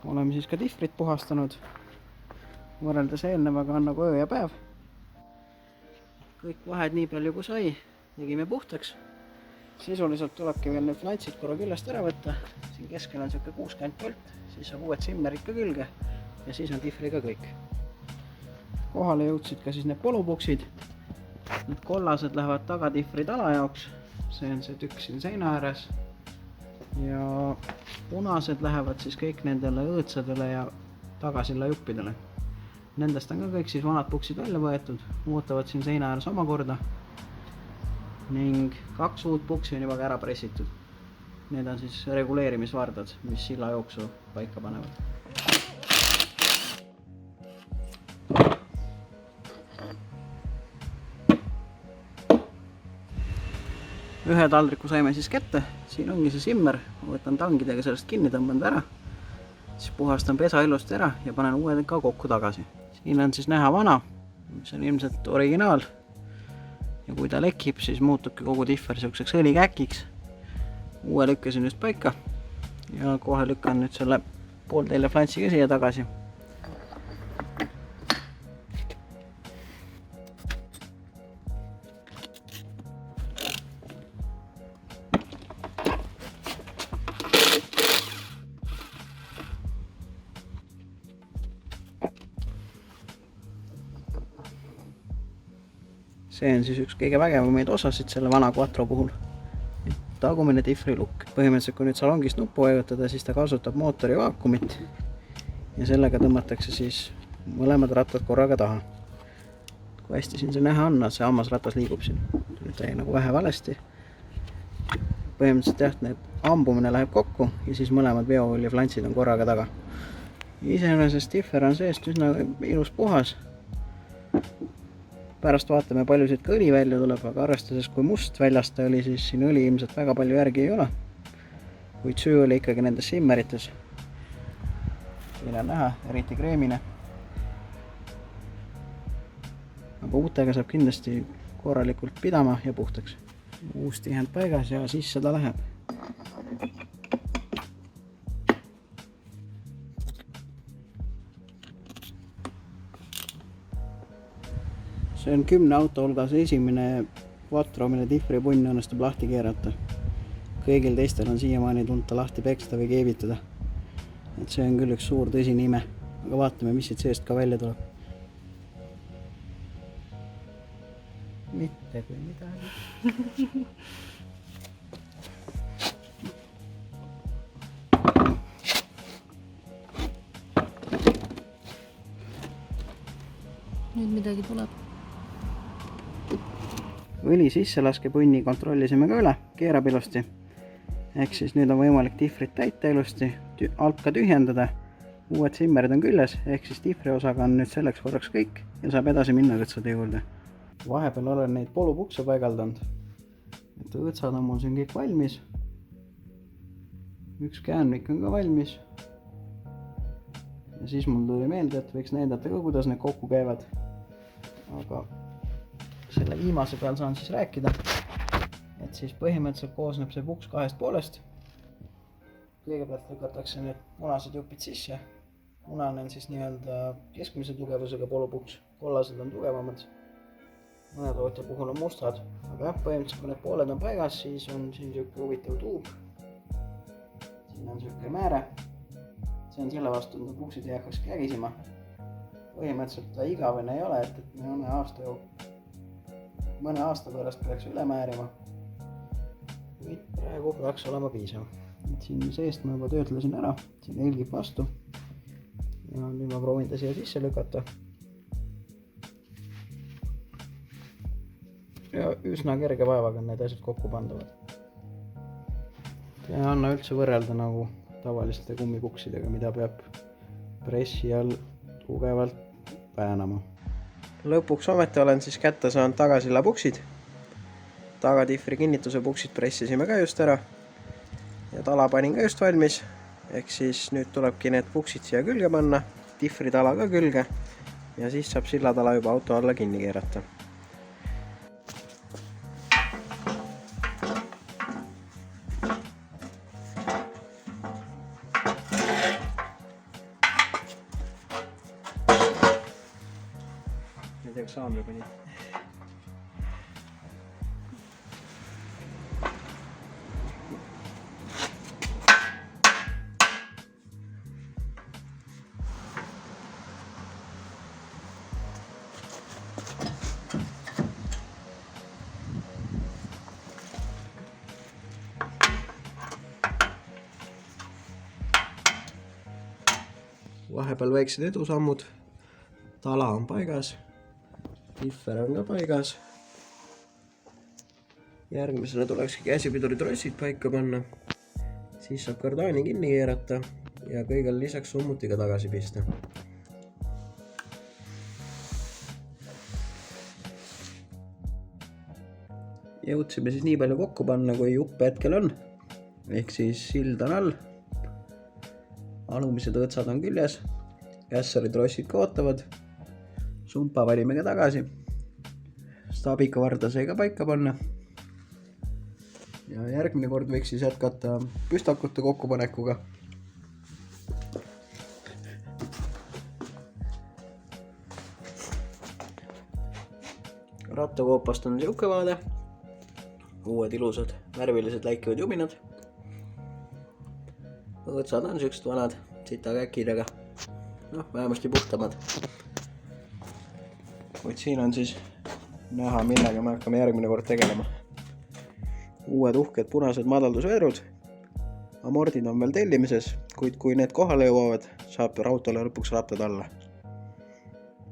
Oleme siis ka tihvrit puhastanud. Võrreldes eelnevaga on nagu öö ja päev. Kõik vahed nii palju kui sai, tegime puhtaks. Sisuliselt tulebki veel need flantsid korra küljest ära võtta. Siin keskel on siuke 60 volt, siis saab uued simmerid ka külge ja siis on tihvriga kõik. Kohale jõudsid ka siis need polupuksid. Need kollased lähevad tagatihvri tala jaoks. See on see tükk siin seina ääres. Ja punased lähevad siis kõik nendele õõtsadele ja tagasilla juppidele. Nendest on ka kõik siis vanad puksid välja võetud, ootavad siin seina ääres omakorda. Ning 2 uut puksi on juba ka ära pressitud. Need on siis reguleerimisvardad, mis silla jooksu paika panevad. Ühe taldriku saime siis kätte, siin ongi see simmer, võtan tangidega sellest kinni, tõmban ta ära, siis puhastan pesa ilusti ära ja panen uued ka kokku tagasi. Siin on siis näha vana, mis on ilmselt originaal ja kui ta lekib, siis muutubki kogu tihver selliseks õlikäkiks. Uue lükkasin just paika ja kohe lükkan nüüd selle pooltelje flantsiga siia tagasi. See on siis üks kõige vägevamaid osasid selle vana Quattro puhul. Tagumine tihvrilukk. Põhimõtteliselt kui nüüd salongist nuppu vajutada, siis ta kasutab mootori vaakumit ja sellega tõmmatakse siis mõlemad rattad korraga taha. Kui hästi siin see näha on, see hammasratas liigub siin. Nüüd jäi nagu vähe valesti. Põhimõtteliselt jah, need ambumine läheb kokku ja siis mõlemad veoõli flantsid on korraga taga. Iseenesest tihver on seest üsna ilus puhas. Pärast vaatame, palju siit ka õli välja tuleb, aga arvestades kui must väljast ta oli, siis siin õli ilmselt väga palju järgi ei ole. Kuid süü oli ikkagi nendes simmerites. Siin on näha, eriti kreemine. Aga uutega saab kindlasti korralikult pidama ja puhtaks. Uus tihend paigas ja siis seda läheb. See on 10 auto hulgas esimene Quattro, mille tihvripunn õnnestub lahti keerata. Kõigil teistel on siiamaani tunta lahti peksta või keevitada. Et see on küll üks suur tõsine ime. Aga vaatame, mis siit seest ka välja tuleb. Mitte kui midagi. Nüüd midagi tuleb. Õli sisselaskepunni kontrollisime ka üle, keerab ilusti. Ehk siis nüüd on võimalik tihvrit täita ilusti, alt ka tühjendada. Uued simmerid on küljes, ehk siis tihvri osaga on nüüd selleks korraks kõik ja saab edasi minna õõtsade juurde. Vahepeal olen neid polupukse paigaldanud. Et õõtsad on mul siin kõik valmis. Üks käänvik on ka valmis. Ja siis mul tuli meelde, et võiks näidata ka, kuidas need kokku käivad. Aga selle viimase peal saan siis rääkida, et siis põhimõtteliselt koosneb see puks 2 poolest. Kõigepealt lükatakse need punased jupid sisse. Punane on siis nii-öelda keskmise tugevusega polupuks, kollased on tugevamad. Mõne tootja puhul on mustad, aga jah, põhimõtteliselt kui need pooled on paigas, siis on siin siuke huvitav tuub. Siin on siuke määre. See on selle vastu, et puksid ei hakkaks kägisima. Põhimõtteliselt ta igavene ei ole, et mõne aasta pärast peaks üle määrima. Kuid praegu peaks olema piisav. Siin seest ma juba töötlesin ära, siin helgib vastu. Ja nüüd ma proovin ta siia sisse lükata. Ja üsna kerge vaevaga need asjad kokku pandavad. Ja anna üldse võrrelda nagu tavaliste kummipuksidega, mida peab pressi all tugevalt väänama. Lõpuks ometi olen siis kätte saanud tagasilla puksid. Tagatihvri kinnituse puksid pressisime ka just ära. Ja tala panin ka just valmis. Ehk siis nüüd tulebki need puksid siia külge panna, tihvri tala ka külge ja siis saab sillatala juba auto alla kinni keerata. tea, kas haamri pani. Vahepeal väiksed edusammud, tala on paigas, differ on ka paigas. Järgmisena tulekski käsipiduritrossid paika panna, siis saab kardaani kinni keerata ja kõigel lisaks summutiga tagasi pista. Jõudsime siis nii palju kokku panna, kui juppe hetkel on, ehk siis sild on all. Alumised õõtsad on küljes, kässari trossid ka ootavad, sumpa valime ka tagasi, staabika varda sai ka paika panna ja järgmine kord võiks siis jätkata püstakute kokkupanekuga. Rattakoopast on siuke vaade, uued ilusad värvilised läikivad juminad. Õõtsad on siuksed vanad sitakäkkidega, vähemasti puhtamad. Kuid siin on siis näha, millega me hakkame järgmine kord tegelema. Uued uhked punased madaldusvedrud. Amordid on veel tellimises, kuid kui need kohale jõuavad, saab rautale lõpuks rattad alla.